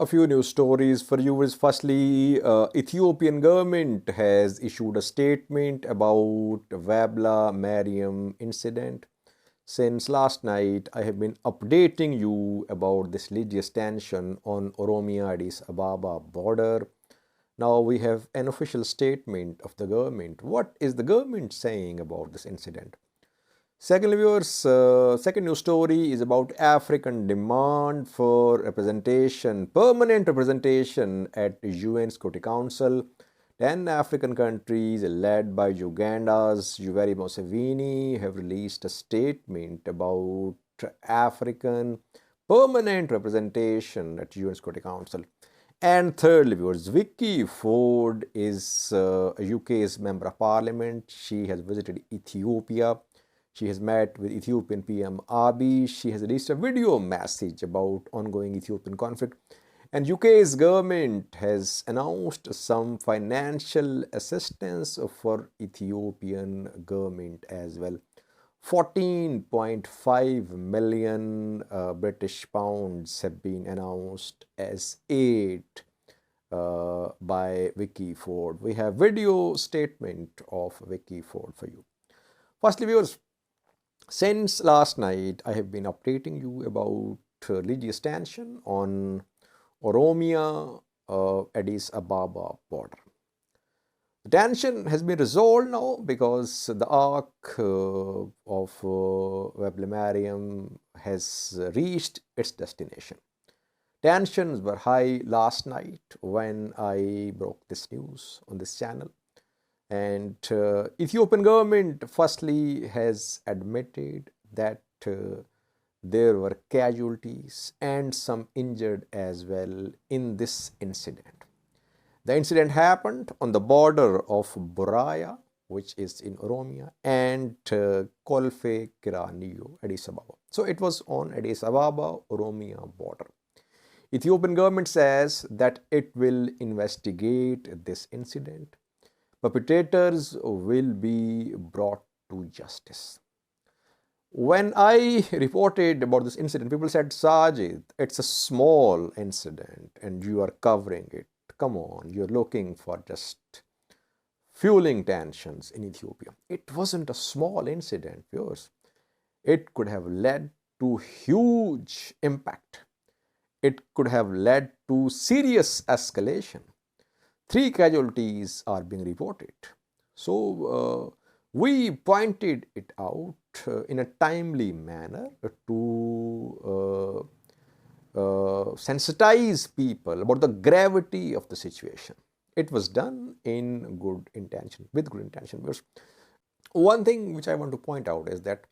A few news stories for you is firstly, Ethiopian government has issued a statement about Weybela Mariam incident. Since last night, I have been updating you about this religious tension on Oromia Addis Ababa border. Now we have an official statement of the government. What is the government saying about this incident? Second, viewers, second news story is about African demand for representation, permanent representation at UN Security Council. 10 African countries, led by Uganda's Yoweri Museveni, have released a statement about African permanent representation at UN Security Council. And thirdly, viewers, Vicky Ford is a UK's Member of Parliament. She has visited Ethiopia. She has met with Ethiopian PM Abiy. She has released a video message about ongoing Ethiopian conflict. And UK's government has announced some financial assistance for Ethiopian government as well. 14.5 million British pounds have been announced as aid by Vicky Ford. We have video statement of Vicky Ford for you. Firstly, viewers, since last night, I have been updating you about religious tension on Oromia Addis Ababa border. The tension has been resolved now because the ark of Weybela Mariam has reached its destination. Tensions were high last night when I broke this news on this channel. And Ethiopian government firstly has admitted that there were casualties and some injured as well in this incident. The incident happened on the border of Buraya, which is in Oromia, and Kolfe Kiraniyo, Addis Ababa. So it was on Addis Ababa, Oromia border. Ethiopian government says that it will investigate this incident. Perpetrators will be brought to justice. When I reported about this incident, people said, Sajid, it's a small incident and you are covering it. Come on, you're looking for just fueling tensions in Ethiopia. It wasn't a small incident, viewers. It could have led to huge impact. It could have led to serious escalation. 3 casualties are being reported. So we pointed it out in a timely manner to sensitize people about the gravity of the situation. It was done in good intention, with good intention. One thing which I want to point out is that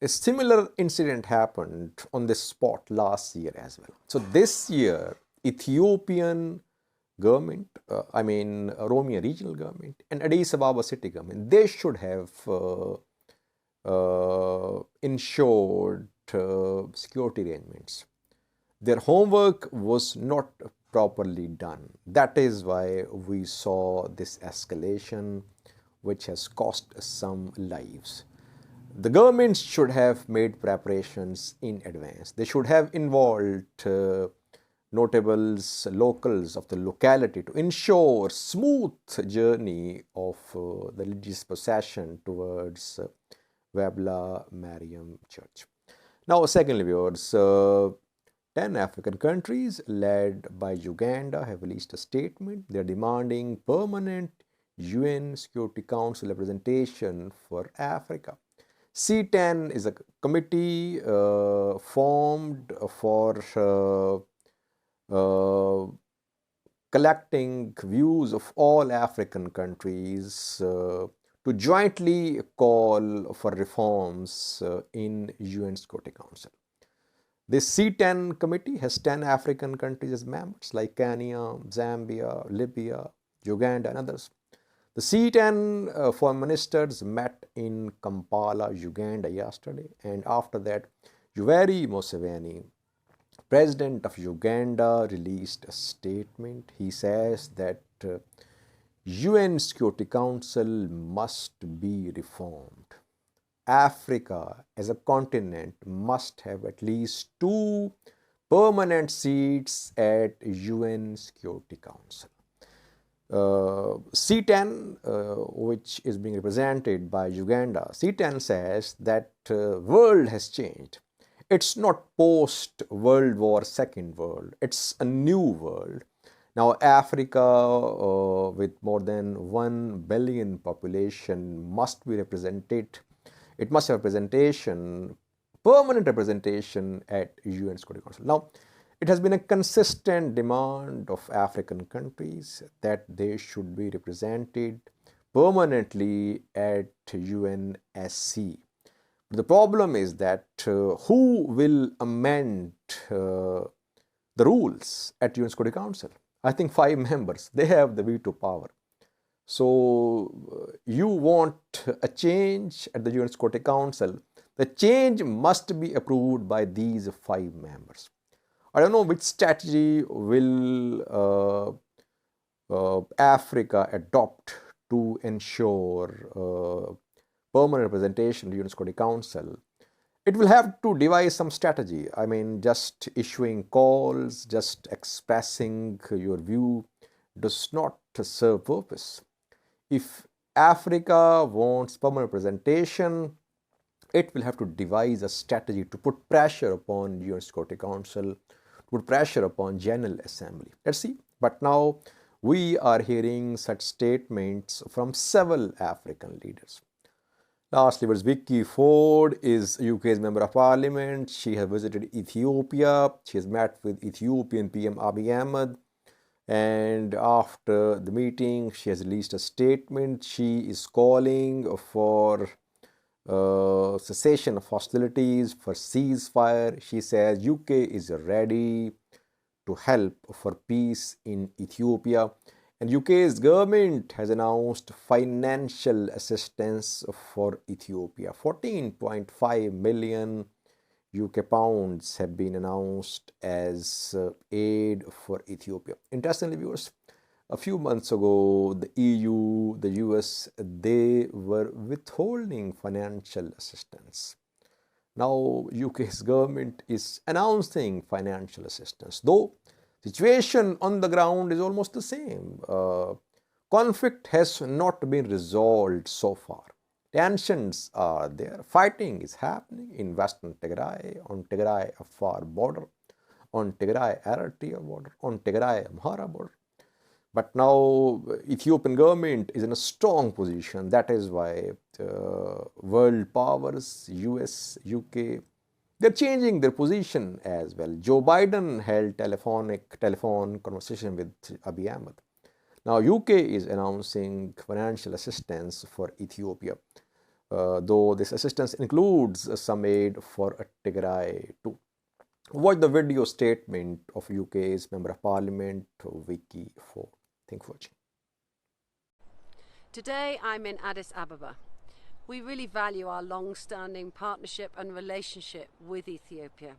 a similar incident happened on this spot last year as well. So this year, Ethiopian government, Oromia regional government and Addis Ababa city government, they should have ensured security arrangements. Their homework was not properly done. That is why we saw this escalation, which has cost some lives. The government should have made preparations in advance. They should have involved notables, locals of the locality to ensure smooth journey of the religious procession towards Weybela Mariam Church. Now, secondly, viewers, 10 African countries led by Uganda have released a statement. They are demanding permanent UN Security Council representation for Africa. C10 is a committee formed for collecting views of all African countries to jointly call for reforms in UN Security Council. This C10 committee has 10 African countries as members like Kenya, Zambia, Libya, Uganda and others. The C10 foreign ministers met in Kampala, Uganda yesterday, and after that, Yoweri Museveni, President of Uganda, released a statement. He says that UN Security Council must be reformed. Africa as a continent must have at least 2 permanent seats at UN Security Council. C10, which is being represented by Uganda, C10 says that world has changed. It's not post-World War, Second World. It's a new world. Now Africa, with more than 1 billion population, must be represented. It must have representation, permanent representation at UN Security Council. Now, it has been a consistent demand of African countries that they should be represented permanently at UNSC. The problem is that who will amend the rules at UN Security Council? I think 5 members, they have the veto power. So you want a change at the UN Security Council, the change must be approved by these 5 members. I don't know which strategy will Africa adopt to ensure permanent representation in the UN Security Council. It will have to devise some strategy. I mean, just issuing calls, just expressing your view does not serve purpose. If Africa wants permanent representation, it will have to devise a strategy to put pressure upon UN Security Council, put pressure upon General Assembly. Let's see. But now we are hearing such statements from several African leaders. Lastly, Vicky Ford is UK's Member of Parliament. She has visited Ethiopia. She has met with Ethiopian PM Abiy Ahmed. And after the meeting, she has released a statement. She is calling for cessation of hostilities, for ceasefire. She says UK is ready to help for peace in Ethiopia. And UK's government has announced financial assistance for Ethiopia. 14.5 million UK pounds have been announced as aid for Ethiopia. Interestingly, viewers, a few months ago, the EU, the US, they were withholding financial assistance. Now, UK's government is announcing financial assistance, though situation on the ground is almost the same. Conflict has not been resolved so far. Tensions are there. Fighting is happening in Western Tigray, on Tigray-Afar border, on Tigray-Eritrea border, on Tigray-Amhara border. But now Ethiopian government is in a strong position. That is why world powers, US, UK, they're changing their position as well. Joe Biden held telephone conversation with Abiy Ahmed. Now UK is announcing financial assistance for Ethiopia, though this assistance includes some aid for Tigray too. Watch the video statement of UK's Member of Parliament, Vicky Ford. Thank you for watching. Today I'm in Addis Ababa. We really value our long-standing partnership and relationship with Ethiopia.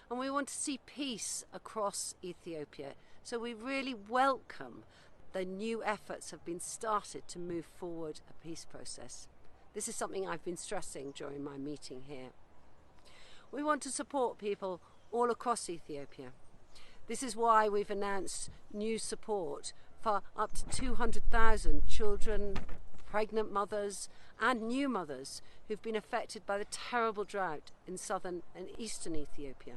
And we want to see peace across Ethiopia. So we really welcome the new efforts have been started to move forward a peace process. This is something I've been stressing during my meeting here. We want to support people all across Ethiopia. This is why we've announced new support for up to 200,000 children, pregnant mothers and new mothers who've been affected by the terrible drought in southern and eastern Ethiopia.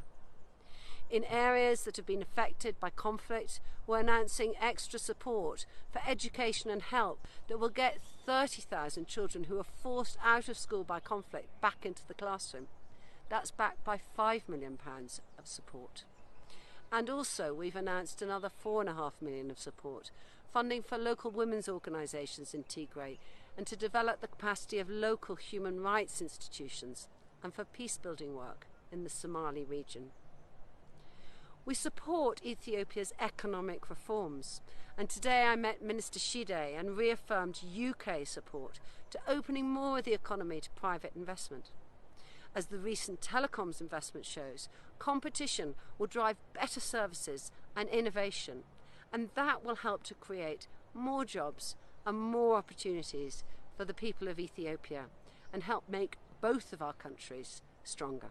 In areas that have been affected by conflict, we're announcing extra support for education and help that will get 30,000 children who are forced out of school by conflict back into the classroom. That's backed by £5 million of support. And also we've announced another £4.5 million of support, funding for local women's organisations in Tigray and to develop the capacity of local human rights institutions and for peace-building work in the Somali region. We support Ethiopia's economic reforms, and today I met Minister Shide and reaffirmed UK support to opening more of the economy to private investment. As the recent telecoms investment shows, competition will drive better services and innovation, and that will help to create more jobs and more opportunities for the people of Ethiopia and help make both of our countries stronger.